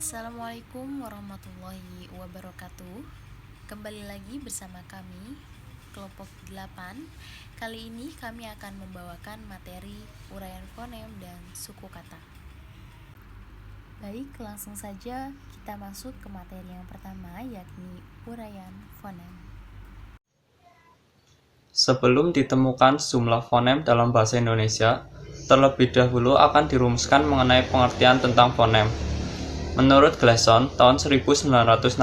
Assalamualaikum warahmatullahi wabarakatuh. Kembali lagi bersama kami kelompok 8. Kali ini kami akan membawakan materi uraian fonem dan suku kata. Baik, langsung saja kita masuk ke materi yang pertama, yakni uraian fonem. Sebelum ditemukan sejumlah fonem dalam bahasa Indonesia, terlebih dahulu akan dirumuskan mengenai pengertian tentang fonem. Menurut Gleason, tahun 1961,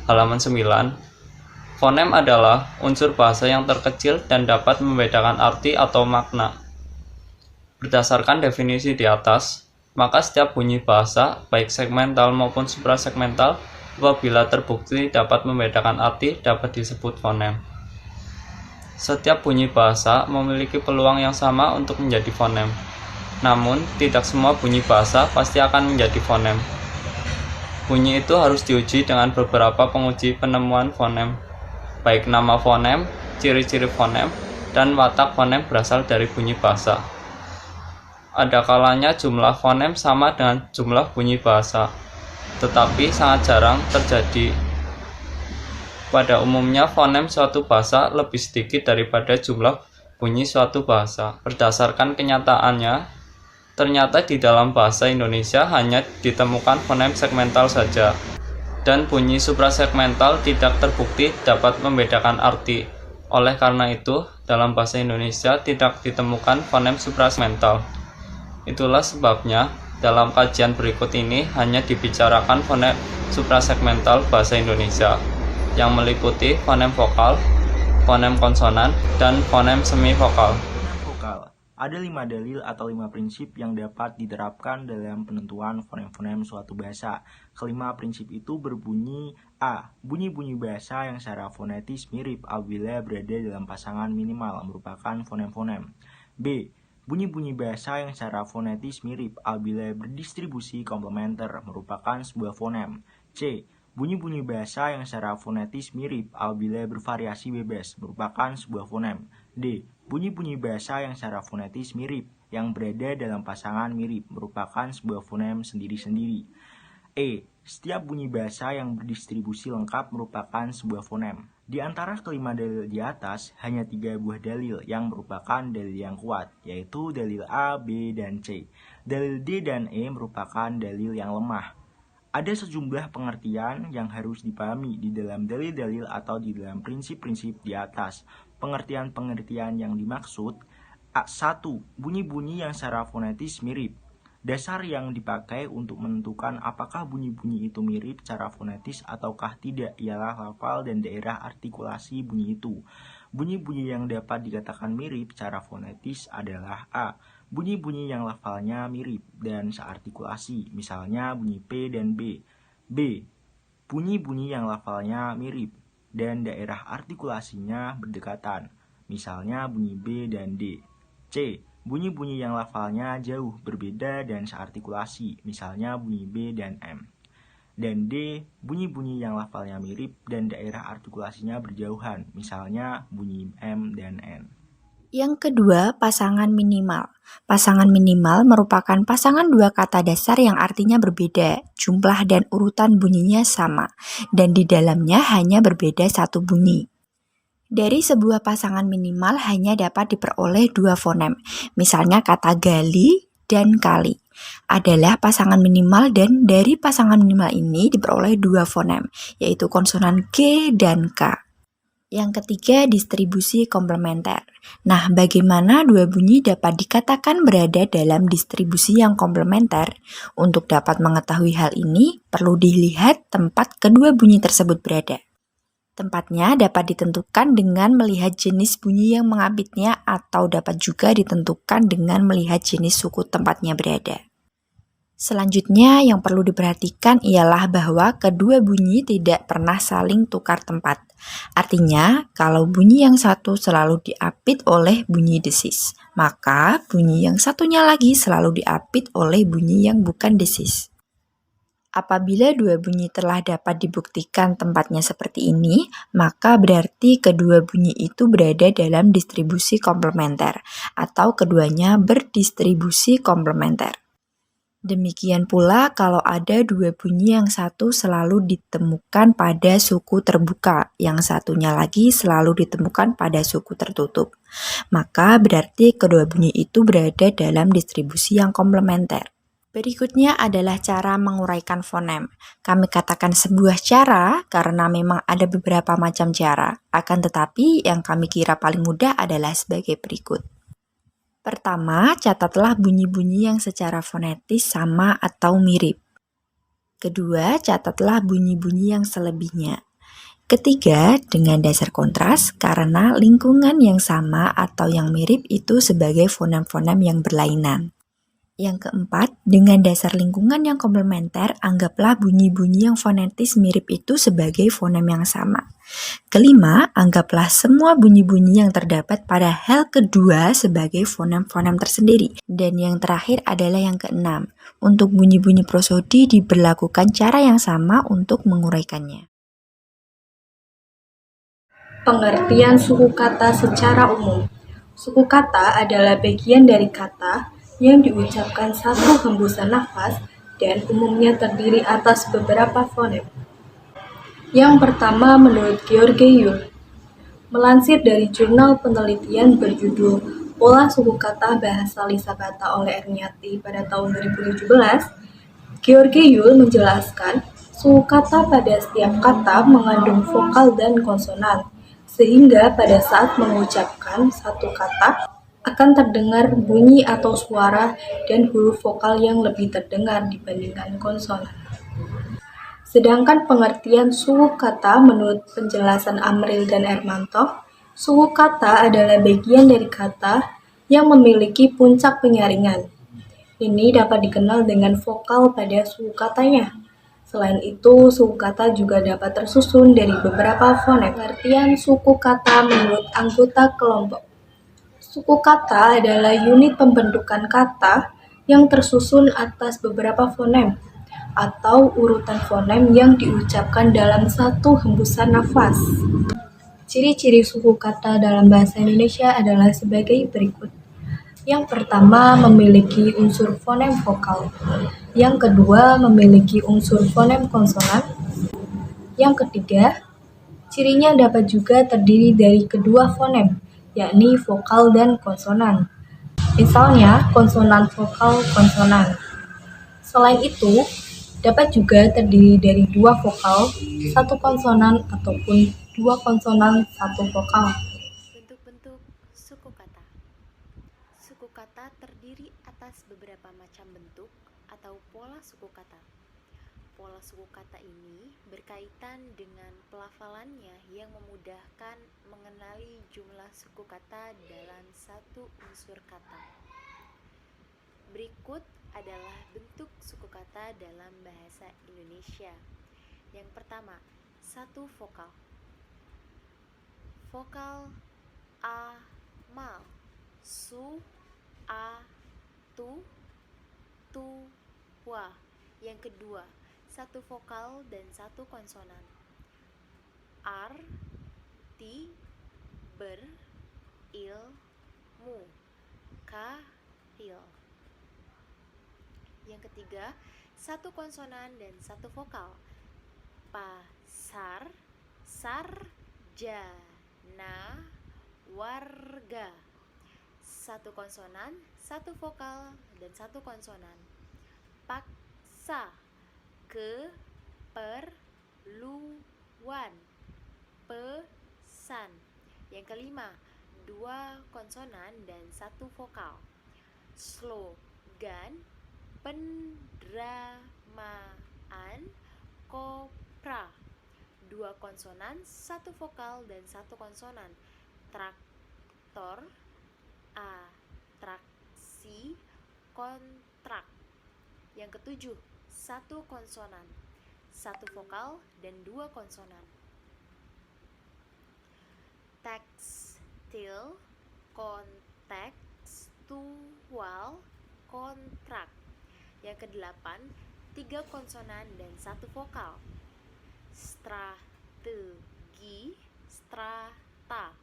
halaman 9, fonem adalah unsur bahasa yang terkecil dan dapat membedakan arti atau makna. Berdasarkan definisi di atas, maka setiap bunyi bahasa, baik segmental maupun suprasegmental, apabila terbukti dapat membedakan arti, dapat disebut fonem. Setiap bunyi bahasa memiliki peluang yang sama untuk menjadi fonem. Namun, tidak semua bunyi bahasa pasti akan menjadi fonem. Bunyi itu harus diuji dengan beberapa penguji penemuan fonem, baik nama fonem, ciri-ciri fonem, dan watak fonem berasal dari bunyi bahasa. Ada kalanya jumlah fonem sama dengan jumlah bunyi bahasa, tetapi sangat jarang terjadi. Pada umumnya, fonem suatu bahasa lebih sedikit daripada jumlah bunyi suatu bahasa. Berdasarkan kenyataannya, ternyata di dalam bahasa Indonesia hanya ditemukan fonem segmental saja, dan bunyi suprasegmental tidak terbukti dapat membedakan arti. Oleh karena itu, dalam bahasa Indonesia tidak ditemukan fonem suprasegmental. Itulah sebabnya, dalam kajian berikut ini hanya dibicarakan fonem suprasegmental bahasa Indonesia, yang meliputi fonem vokal, fonem konsonan, dan fonem semivokal. Vokal. Ada 5 dalil atau 5 prinsip yang dapat diterapkan dalam penentuan fonem-fonem suatu bahasa. Kelima prinsip itu berbunyi: A. Bunyi-bunyi bahasa yang secara fonetis mirip apabila berada dalam pasangan minimal merupakan fonem-fonem. B. Bunyi-bunyi bahasa yang secara fonetis mirip apabila berdistribusi komplementer merupakan sebuah fonem. C. Bunyi-bunyi bahasa yang secara fonetis mirip apabila bervariasi bebas merupakan sebuah fonem. D. Bunyi-bunyi bahasa yang secara fonetis mirip yang berada dalam pasangan mirip merupakan sebuah fonem sendiri-sendiri. E. Setiap bunyi bahasa yang berdistribusi lengkap merupakan sebuah fonem. Di antara kelima dalil di atas, hanya 3 buah dalil yang merupakan dalil yang kuat, yaitu dalil A, B, dan C. Dalil D dan E merupakan dalil yang lemah. Ada sejumlah pengertian yang harus dipahami di dalam dalil-dalil atau di dalam prinsip-prinsip di atas. Pengertian-pengertian yang dimaksud: 1. Bunyi-bunyi yang secara fonetis mirip. Dasar yang dipakai untuk menentukan apakah bunyi-bunyi itu mirip secara fonetis ataukah tidak ialah lafal dan daerah artikulasi bunyi itu. Bunyi-bunyi yang dapat dikatakan mirip secara fonetis adalah: A. Bunyi-bunyi yang lafalnya mirip dan seartikulasi, misalnya bunyi P dan B. B. Bunyi-bunyi yang lafalnya mirip dan daerah artikulasinya berdekatan, misalnya bunyi B dan D. C. Bunyi-bunyi yang lafalnya jauh berbeda dan seartikulasi, misalnya bunyi B dan M. Dan D. Bunyi-bunyi yang lafalnya mirip dan daerah artikulasinya berjauhan, misalnya bunyi M dan N. Yang kedua, pasangan minimal. Pasangan minimal merupakan pasangan dua kata dasar yang artinya berbeda, jumlah dan urutan bunyinya sama, dan di dalamnya hanya berbeda satu bunyi. Dari sebuah pasangan minimal hanya dapat diperoleh 2 fonem, misalnya kata gali dan kali adalah pasangan minimal, dan dari pasangan minimal ini diperoleh 2 fonem, yaitu konsonan G dan K. Yang ketiga, distribusi komplementer. Nah, bagaimana 2 bunyi dapat dikatakan berada dalam distribusi yang komplementer? Untuk dapat mengetahui hal ini, perlu dilihat tempat kedua bunyi tersebut berada. Tempatnya dapat ditentukan dengan melihat jenis bunyi yang mengapitnya atau dapat juga ditentukan dengan melihat jenis suku tempatnya berada. Selanjutnya yang perlu diperhatikan ialah bahwa kedua bunyi tidak pernah saling tukar tempat. Artinya, kalau bunyi yang satu selalu diapit oleh bunyi desis, maka bunyi yang satunya lagi selalu diapit oleh bunyi yang bukan desis. Apabila 2 bunyi telah dapat dibuktikan tempatnya seperti ini, maka berarti kedua bunyi itu berada dalam distribusi komplementer, atau keduanya berdistribusi komplementer. Demikian pula kalau ada dua bunyi yang satu selalu ditemukan pada suku terbuka, yang satunya lagi selalu ditemukan pada suku tertutup. Maka berarti kedua bunyi itu berada dalam distribusi yang komplementer. Berikutnya adalah cara menguraikan fonem. Kami katakan sebuah cara karena memang ada beberapa macam cara, akan tetapi yang kami kira paling mudah adalah sebagai berikut. Pertama, catatlah bunyi-bunyi yang secara fonetis sama atau mirip. Kedua, catatlah bunyi-bunyi yang selebihnya. Ketiga, dengan dasar kontras karena lingkungan yang sama atau yang mirip itu sebagai fonem-fonem yang berlainan. Yang keempat, dengan dasar lingkungan yang komplementer, anggaplah bunyi-bunyi yang fonetis mirip itu sebagai fonem yang sama. Kelima, anggaplah semua bunyi-bunyi yang terdapat pada hal kedua sebagai fonem-fonem tersendiri. Dan yang terakhir adalah yang keenam, untuk bunyi-bunyi prosodi diberlakukan cara yang sama untuk menguraikannya. Pengertian suku kata secara umum. Suku kata adalah bagian dari kata yang diucapkan satu hembusan nafas dan umumnya terdiri atas beberapa fonem. Yang pertama menurut George Yule. Melansir dari jurnal penelitian berjudul Pola Suku Kata Bahasa Lisabata oleh Erniati pada tahun 2017, George Yule menjelaskan suku kata pada setiap kata mengandung vokal dan konsonan, sehingga pada saat mengucapkan satu kata akan terdengar bunyi atau suara dan huruf vokal yang lebih terdengar dibandingkan konsonan. Sedangkan pengertian suku kata menurut penjelasan Amril dan Ermanto, suku kata adalah bagian dari kata yang memiliki puncak penyaringan. Ini dapat dikenal dengan vokal pada suku katanya. Selain itu, suku kata juga dapat tersusun dari beberapa fonem. Pengertian suku kata menurut anggota kelompok. Suku kata adalah unit pembentukan kata yang tersusun atas beberapa fonem atau urutan fonem yang diucapkan dalam satu hembusan nafas. Ciri-ciri suku kata dalam bahasa Indonesia adalah sebagai berikut. Yang pertama, memiliki unsur fonem vokal. Yang kedua, memiliki unsur fonem konsonan. Yang ketiga, cirinya dapat juga terdiri dari kedua fonem, yakni vokal dan konsonan. Misalnya, konsonan vokal konsonan. Selain itu, dapat juga terdiri dari dua vokal, satu konsonan, ataupun dua konsonan, satu vokal. Bentuk-bentuk suku kata. Suku kata terdiri atas beberapa macam bentuk atau pola suku kata. Pola suku kata ini berkaitan dengan pelafalannya yang memudahkan mengenali jumlah suku kata dalam satu unsur kata. Berikut adalah bentuk suku kata dalam bahasa Indonesia. Yang pertama, satu vokal. Vokal a, mal, su, a, tu, wa. Yang kedua, satu vokal dan satu konsonan. Ar, ti, ber, il, mu, ka, il. Yang ketiga, satu konsonan dan satu vokal. Pasar, sar, ja, na, warga. Satu konsonan, satu vokal dan satu konsonan. Paksa, keperluan, pesan. Yang kelima, dua konsonan dan satu vokal. Slogan, pendramaan, kopra. Dua konsonan, satu vokal dan satu konsonan. Traktor, atraksi, kontrak. Yang ketujuh, satu konsonan, satu vokal dan dua konsonan. Tekstil, kontekstual, kontrak. Yang kedelapan, tiga konsonan dan satu vokal. Strategi, strata.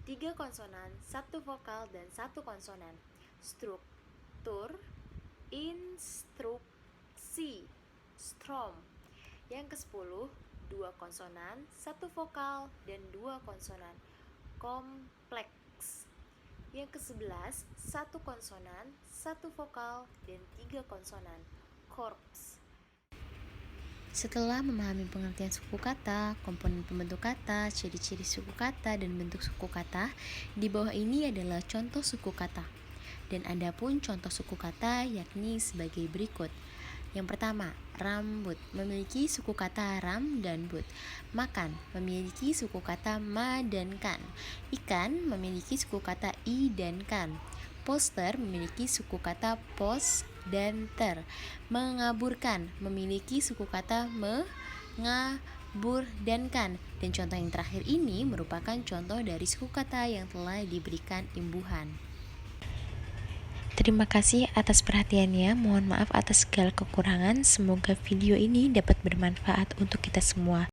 Tiga konsonan, satu vokal dan satu konsonan. Struktur, instruksi, strom. Yang ke-10, 2 konsonan, 1 vokal, dan 2 konsonan, kompleks. Yang ke-11, 1 konsonan, 1 vokal, dan 3 konsonan, korps. Setelah memahami pengertian suku kata, komponen pembentuk kata, ciri-ciri suku kata, dan bentuk suku kata, di bawah ini adalah contoh suku kata. Dan ada pun contoh suku kata yakni sebagai berikut. Yang pertama, rambut memiliki suku kata ram dan but. Makan memiliki suku kata ma dan kan. Ikan memiliki suku kata i dan kan. Poster memiliki suku kata pos dan ter. Mengaburkan memiliki suku kata me, nga, bur, dan kan. Dan contoh yang terakhir ini merupakan contoh dari suku kata yang telah diberikan imbuhan. Terima kasih atas perhatiannya. Mohon maaf atas segala kekurangan. Semoga video ini dapat bermanfaat untuk kita semua.